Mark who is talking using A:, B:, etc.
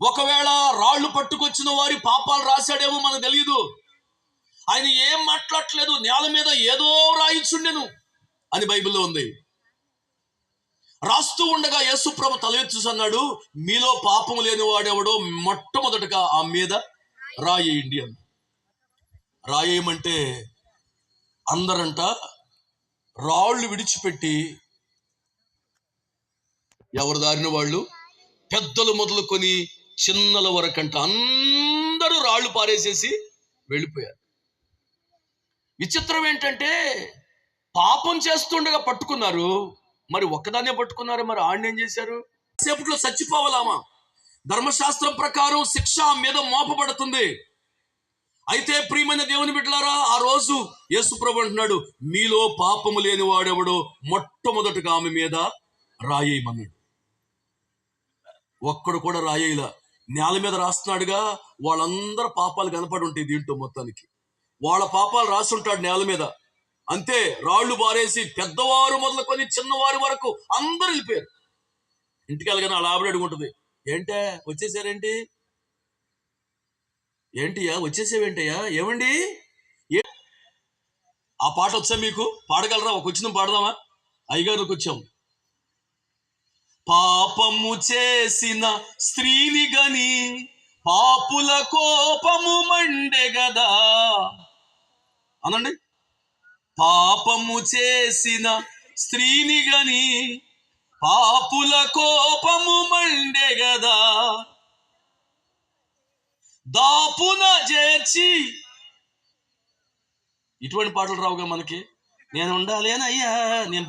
A: ఒకవేళ రాళ్లు పట్టుకొచ్చిన వారి పాపాలు రాశాడేమో మనకు తెలియదు. ఆయన ఏం మాట్లాడట్లేదు, నేల మీద ఏదో రాయిచుండెను అని బైబిల్లో ఉంది. రాస్తూ ఉండగా యేసు ప్రభు తల ఎత్తి అన్నాడు, మీలో పాపం లేని వాడెవడో మొట్టమొదటగా ఆ మీద రాయేయండి అని. రాయేయమంటే అందరంట రాళ్ళు విడిచిపెట్టి ఎవరి దారిన వాళ్ళు, పెద్దలు మొదలుకొని చిన్నల వరకంట అందరూ రాళ్ళు పారేసేసి వెళ్ళిపోయారు. విచిత్రం ఏంటంటే పాపం చేస్తుండగా పట్టుకున్నారు, మరి ఒక్కదాన్నే పట్టుకున్నారు, మరి ఆడిని ఏం చేశారు? సేపట్లో చచ్చిపోవాలామా? ధర్మశాస్త్రం ప్రకారం శిక్ష మీద మోపబడుతుంది. అయితే ప్రియమైన దేవుని బిడ్డలారా, ఆ రోజు యేసు ప్రభు అంటున్నాడు, మీలో పాపము లేని వాడెవడో మొట్టమొదటిగా ఆమె మీద రాయేయమన్నాడు. ఒక్కడు కూడా రాయేలా, నేల మీద రాస్తున్నాడుగా, వాళ్ళందరూ పాపాలు కనపడి ఉంటాయి దీంట్లో మొత్తానికి. వాళ్ళ పాపాలు రాస్తుంటాడు నేల మీద. అంతే, రాళ్లు బారేసి పెద్దవారు మొదలుకొని చిన్నవారి వరకు అందరూ వెళ్ళిపోయారు. ఇంటికి వెళ్ళగానే అలా ఆవిడ అడుగుంటుంది, ఏంటే వచ్చేసారేంటి, ఏంటియా వచ్చేసేవేంటయ్యా, ఏమండి? ఆ పాట వచ్చా మీకు? పాడగలరా? ఒక వచ్చిన పాడదామా? అయ్యగారికి వచ్చాం. పాపము చేసిన స్త్రీని గని పాపుల కోపము మండే గదా అనండి. పాపము చేసిన స్త్రీని గని పాపుల కోపము మండే గదా, దాపున చేర్చి. ఇటువంటి పాటలు రావుగా మనకి. నేను ఉండాలి అని అయ్యా, నేను